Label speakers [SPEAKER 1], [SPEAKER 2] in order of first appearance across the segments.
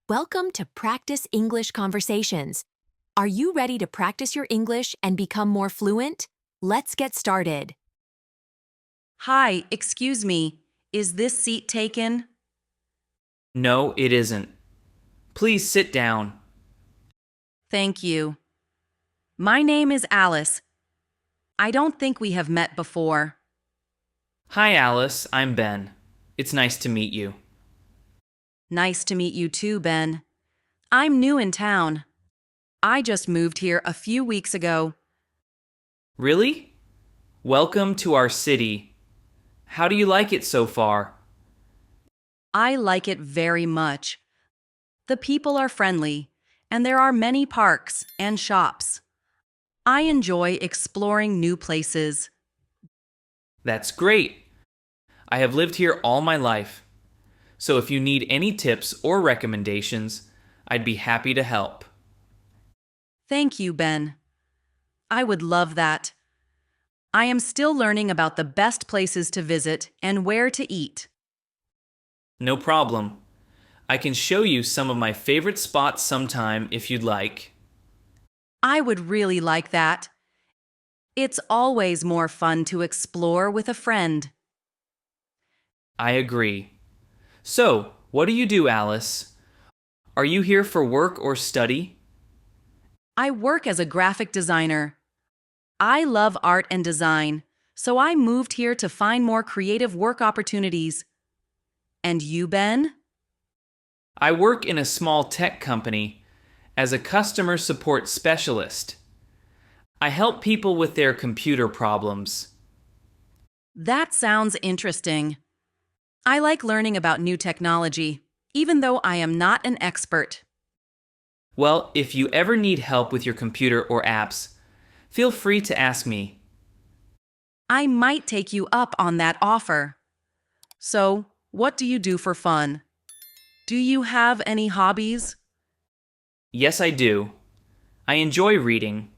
[SPEAKER 1] Welcome to Practice English Conversations. Are you ready to practice your English and become more fluent? Let's get started.
[SPEAKER 2] Hi, excuse me. Is this seat taken?
[SPEAKER 3] No, it isn't. Please sit down.
[SPEAKER 2] Thank you. My name is Alice. I don't think we have met before.
[SPEAKER 3] Hi, Alice. I'm Ben. It's nice to meet you.
[SPEAKER 2] Nice to meet you too, Ben. I'm new in town. I just moved here a few weeks ago.
[SPEAKER 3] Really? Welcome to our city. How do you like it so far?
[SPEAKER 2] I like it very much. The people are friendly, and there are many parks and shops. I enjoy exploring new places.
[SPEAKER 3] That's great. I have lived here all my life. So if you need any tips or recommendations, I'd be happy to help.
[SPEAKER 2] Thank you, Ben. I would love that. I am still learning about the best places to visit and where to eat.
[SPEAKER 3] No problem. I can show you some of my favorite spots sometime if you'd like.
[SPEAKER 2] I would really like that. It's always more fun to explore with a friend.
[SPEAKER 3] I agree. So, what do you do, Alice? Are you here for work or study?
[SPEAKER 2] I work as a graphic designer. I love art and design, so I moved here to find more creative work opportunities. And you, Ben?
[SPEAKER 3] I work in a small tech company as a customer support specialist. I help people with their computer problems.
[SPEAKER 2] That sounds interesting. I like learning about new technology, even though I am not an expert.
[SPEAKER 3] Well, if you ever need help with your computer or apps, feel free to ask me.
[SPEAKER 2] I might take you up on that offer. So, what do you do for fun? Do you have any hobbies?
[SPEAKER 3] Yes, I do. I enjoy reading,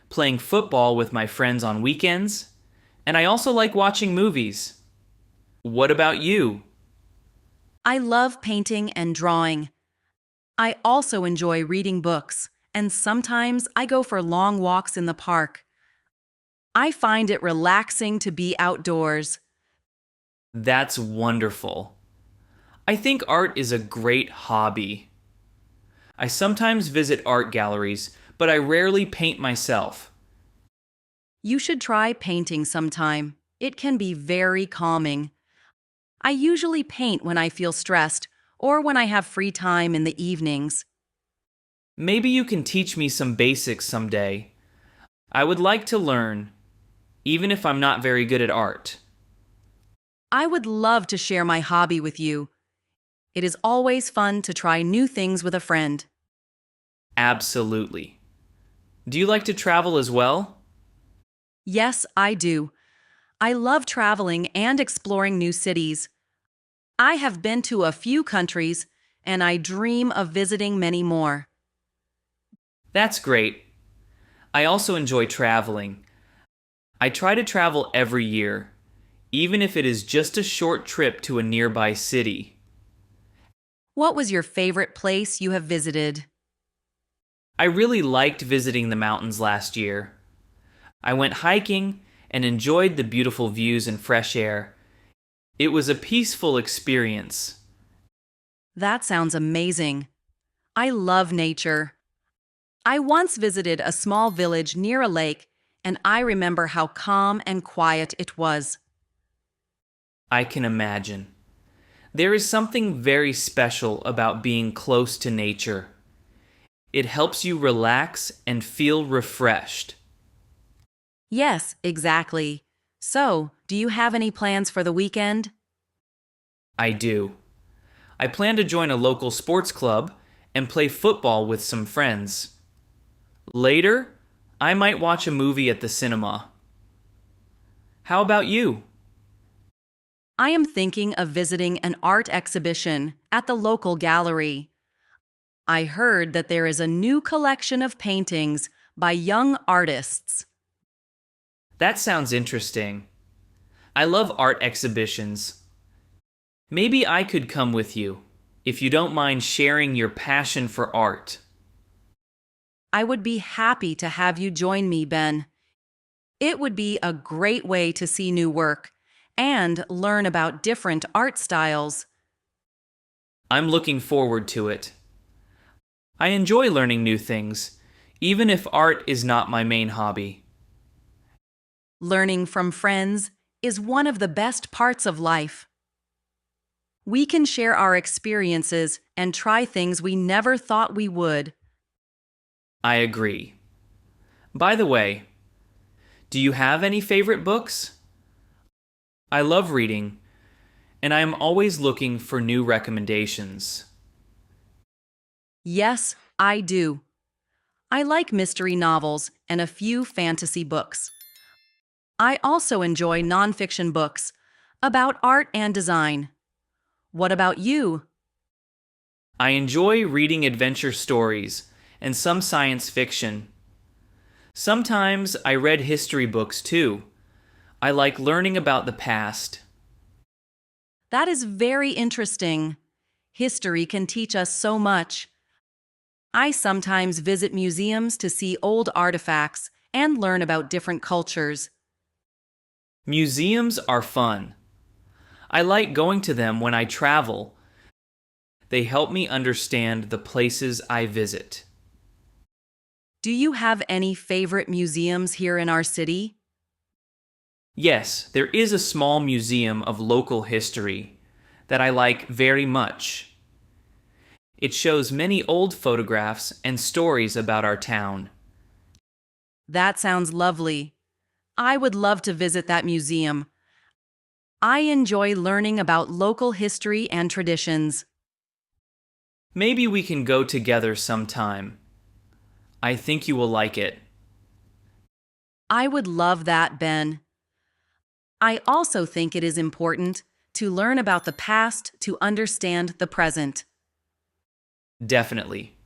[SPEAKER 3] playing football with my friends on weekends, and I also like watching movies. What about you?
[SPEAKER 2] I love painting and drawing. I also enjoy reading books, and sometimes I go for long walks in the park. I find it relaxing to be outdoors.
[SPEAKER 3] That's wonderful. I think art is a great hobby. I sometimes visit art galleries, but I rarely paint myself.
[SPEAKER 2] You should try painting sometime. It can be very calming. I usually paint when I feel stressed or when I have free time in the evenings.
[SPEAKER 3] Maybe you can teach me some basics someday. I would like to learn, even if I'm not very good at art.
[SPEAKER 2] I would love to share my hobby with you. It is always fun to try new things with a friend.
[SPEAKER 3] Absolutely. Do you like to travel as well?
[SPEAKER 2] Yes, I do. I love traveling and exploring new cities. I have been to a few countries, and I dream of visiting many more.
[SPEAKER 3] That's great. I also enjoy traveling. I try to travel every year, even if it is just a short trip to a nearby city.
[SPEAKER 2] What was your favorite place you have visited?
[SPEAKER 3] I really liked visiting the mountains last year. I went hiking and enjoyed the beautiful views and fresh air. It was a peaceful experience.
[SPEAKER 2] That sounds amazing. I love nature. I once visited a small village near a lake, and I remember how calm and quiet it was.
[SPEAKER 3] I can imagine. There is something very special about being close to nature. It helps you relax and feel refreshed.
[SPEAKER 2] Yes, exactly. So, do you have any plans for the weekend?
[SPEAKER 3] I do. I plan to join a local sports club and play football with some friends. Later, I might watch a movie at the cinema. How about you?
[SPEAKER 2] I am thinking of visiting an art exhibition at the local gallery. I heard that there is a new collection of paintings by young artists.
[SPEAKER 3] That sounds interesting. I love art exhibitions. Maybe I could come with you. if you don't mind sharing your passion for art.
[SPEAKER 2] I would be happy to have you join me, Ben. It would be a great way to see new work and learn about different art styles.
[SPEAKER 3] I'm looking forward to it. I enjoy learning new things, even if art is not my main hobby.
[SPEAKER 2] Learning from friends is one of the best parts of life. We can share our experiences and try things we never thought we would.
[SPEAKER 3] I agree. By the way, do you have any favorite books? I love reading, and I am always looking for new recommendations.
[SPEAKER 2] Yes, I do. I like mystery novels and a few fantasy books. I also enjoy nonfiction books about art and design. What about you?
[SPEAKER 3] I enjoy reading adventure stories and some science fiction. Sometimes I read history books too. I like learning about the past.
[SPEAKER 2] That is very interesting. History can teach us so much. I sometimes visit museums to see old artifacts and learn about different cultures.
[SPEAKER 3] Museums are fun. I like going to them when I travel. They help me understand the places I visit.
[SPEAKER 2] Do you have any favorite museums here in our city?
[SPEAKER 3] Yes, there is a small museum of local history that I like very much. It shows many old photographs and stories about our town.
[SPEAKER 2] That sounds lovely. I would love to visit that museum. I enjoy learning about local history and traditions.
[SPEAKER 3] Maybe we can go together sometime. I think you will like it.
[SPEAKER 2] I would love that, Ben. I also think it is important to learn about the past to understand the present.
[SPEAKER 3] Definitely.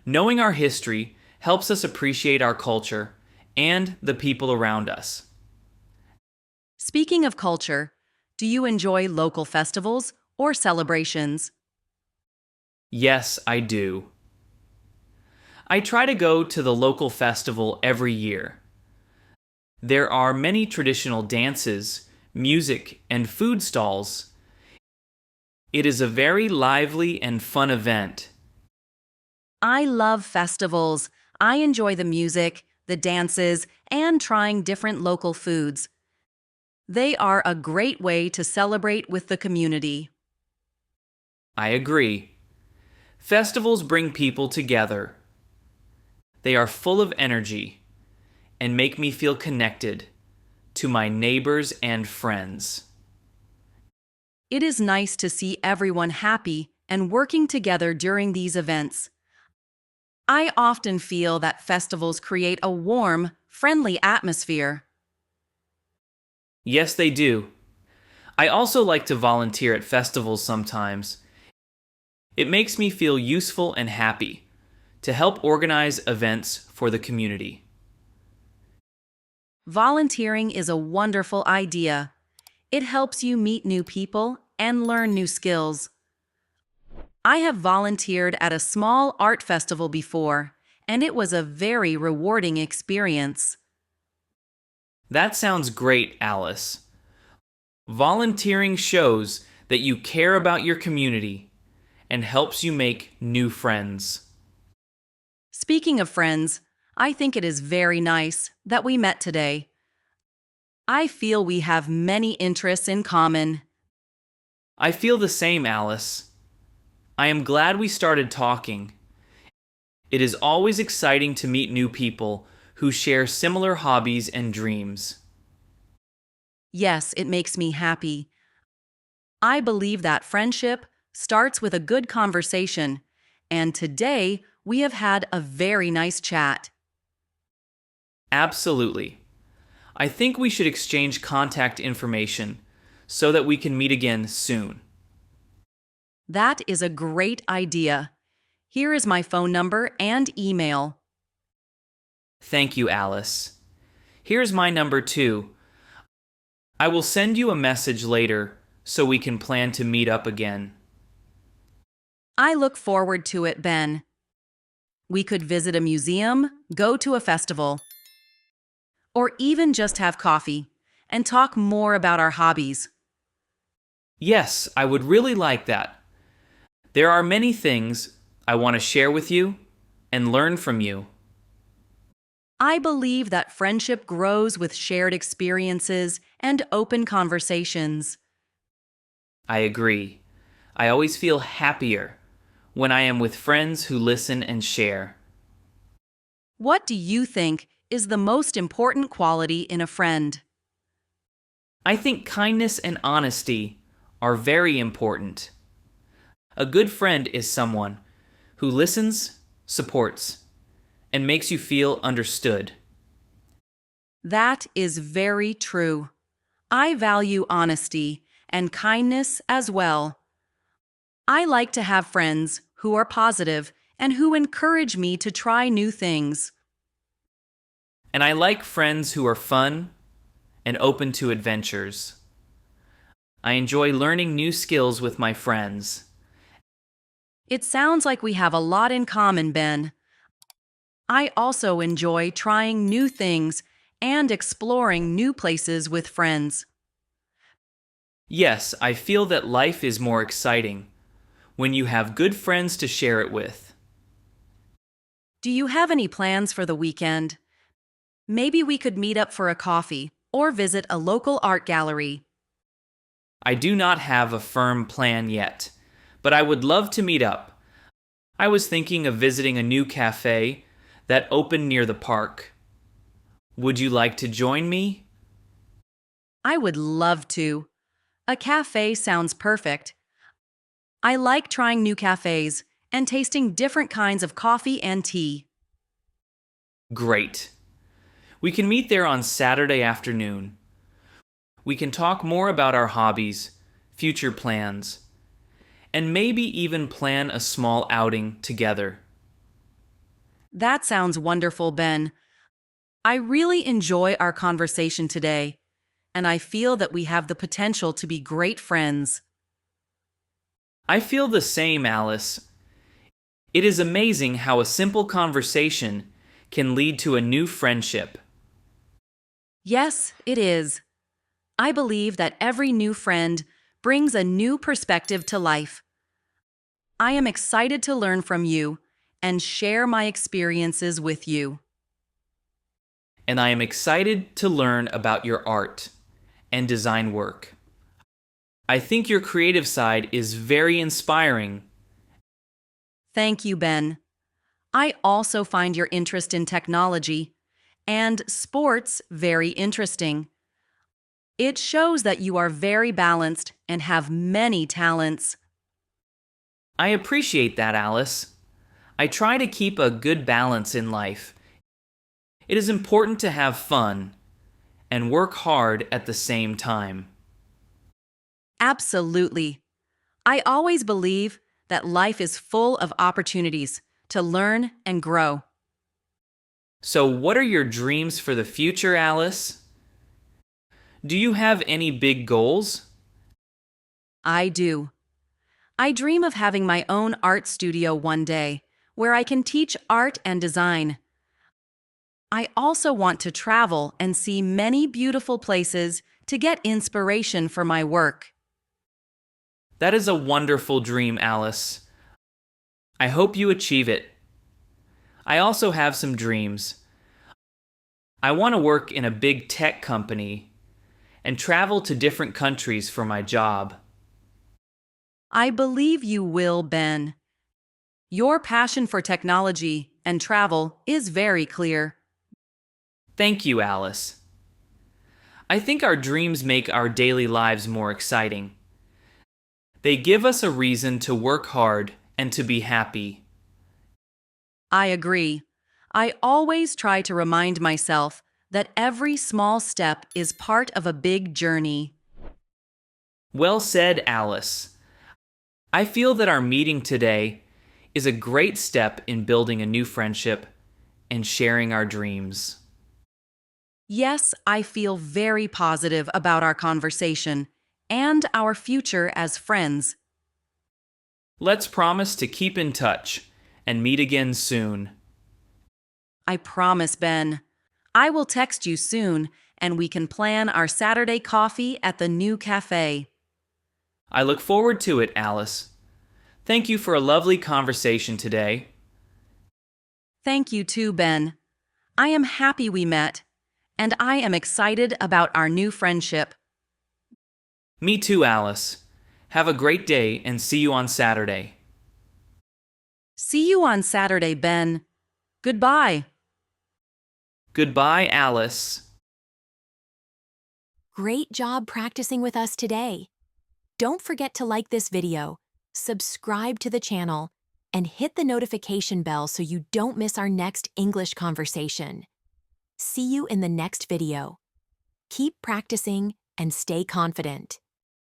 [SPEAKER 3] Knowing our history helps us appreciate our culture and the people around us.
[SPEAKER 2] Speaking of culture, do you enjoy local festivals or celebrations?
[SPEAKER 3] Yes, I do. I try to go to the local festival every year. There are many traditional dances, music, and food stalls. It is a very lively and fun event.
[SPEAKER 2] I love festivals. I enjoy the music, the dances, and trying different local foods. They are a great way to celebrate with the community.
[SPEAKER 3] I agree. Festivals bring people together. They are full of energy and make me feel connected to my neighbors and friends.
[SPEAKER 2] It is nice to see everyone happy and working together during these events. I often feel that festivals create a warm, friendly atmosphere.
[SPEAKER 3] Yes, they do. I also like to volunteer at festivals sometimes. It makes me feel useful and happy to help organize events for the community.
[SPEAKER 2] Volunteering is a wonderful idea. It helps you meet new people and learn new skills. I have volunteered at a small art festival before, and it was a very rewarding experience.
[SPEAKER 3] That sounds great, Alice. Volunteering shows that you care about your community and helps you make new friends.
[SPEAKER 2] Speaking of friends, I think it is very nice that we met today. I feel we have many interests in common.
[SPEAKER 3] I feel the same, Alice. I am glad we started talking. It is always exciting to meet new people who share similar hobbies and dreams.
[SPEAKER 2] Yes, it makes me happy. I believe that friendship starts with a good conversation, and today we have had a very nice chat.
[SPEAKER 3] Absolutely. I think we should exchange contact information so that we can meet again soon.
[SPEAKER 2] That is a great idea. Here is my phone number and email.
[SPEAKER 3] Thank you, Alice. Here's my number too. I will send you a message later so we can plan to meet up again.
[SPEAKER 2] I look forward to it, Ben. We could visit a museum, go to a festival, or even just have coffee and talk more about our hobbies.
[SPEAKER 3] Yes, I would really like that. There are many things I want to share with you and learn from you.
[SPEAKER 2] I believe that friendship grows with shared experiences and open conversations.
[SPEAKER 3] I agree. I always feel happier when I am with friends who listen and share.
[SPEAKER 2] What do you think is the most important quality in a friend?
[SPEAKER 3] I think kindness and honesty are very important. A good friend is someone who listens, supports, and makes you feel understood.
[SPEAKER 2] That is very true. I value honesty and kindness as well. I like to have friends who are positive and who encourage me to try new things.
[SPEAKER 3] And I like friends who are fun and open to adventures. I enjoy learning new skills with my friends.
[SPEAKER 2] It sounds like we have a lot in common, Ben. I also enjoy trying new things and exploring new places with friends.
[SPEAKER 3] Yes, I feel that life is more exciting when you have good friends to share it with.
[SPEAKER 2] Do you have any plans for the weekend? Maybe we could meet up for a coffee or visit a local art gallery.
[SPEAKER 3] I do not have a firm plan yet, but I would love to meet up. I was thinking of visiting a new cafe that opened near the park. Would you like to join me?
[SPEAKER 2] I would love to. A cafe sounds perfect. I like trying new cafes and tasting different kinds of coffee and tea.
[SPEAKER 3] Great. We can meet there on Saturday afternoon. We can talk more about our hobbies, future plans, and maybe even plan a small outing together.
[SPEAKER 2] That sounds wonderful, Ben. I really enjoy our conversation today, and I feel that we have the potential to be great friends.
[SPEAKER 3] I feel the same, Alice. It is amazing how a simple conversation can lead to a new friendship.
[SPEAKER 2] Yes, it is. I believe that every new friend brings a new perspective to life. I am excited to learn from you and share my experiences with you.
[SPEAKER 3] And I am excited to learn about your art and design work. I think your creative side is very inspiring.
[SPEAKER 2] Thank you, Ben. I also find your interest in technology and sports very interesting. It shows that you are very balanced and have many talents.
[SPEAKER 3] I appreciate that, Alice. I try to keep a good balance in life. It is important to have fun and work hard at the same time.
[SPEAKER 2] Absolutely. I always believe that life is full of opportunities to learn and grow.
[SPEAKER 3] So, what are your dreams for the future, Alice? Do you have any big goals?
[SPEAKER 2] I do. I dream of having my own art studio one day where I can teach art and design. I also want to travel and see many beautiful places to get inspiration for my work.
[SPEAKER 3] That is a wonderful dream, Alice. I hope you achieve it. I also have some dreams. I want to work in a big tech company and travel to different countries for my job.
[SPEAKER 2] I believe you will, Ben. Your passion for technology and travel is very clear.
[SPEAKER 3] Thank you, Alice. I think our dreams make our daily lives more exciting. They give us a reason to work hard and to be happy.
[SPEAKER 2] I agree. I always try to remind myself that every small step is part of a big journey.
[SPEAKER 3] Well said, Alice. I feel that our meeting today is a great step in building a new friendship and sharing our dreams.
[SPEAKER 2] Yes, I feel very positive about our conversation and our future as friends.
[SPEAKER 3] Let's promise to keep in touch and meet again soon.
[SPEAKER 2] I promise, Ben. I will text you soon and we can plan our Saturday coffee at the new cafe.
[SPEAKER 3] I look forward to it, Alice. Thank you for a lovely conversation today.
[SPEAKER 2] Thank you too, Ben. I am happy we met, and I am excited about our new friendship.
[SPEAKER 3] Me too, Alice. Have a great day and see you on Saturday.
[SPEAKER 2] See you on Saturday, Ben. Goodbye.
[SPEAKER 3] Goodbye, Alice.
[SPEAKER 1] Great job practicing with us today. Don't forget to like this video, subscribe to the channel, and hit the notification bell so you don't miss our next English conversation. See you in the next video. Keep practicing and stay confident.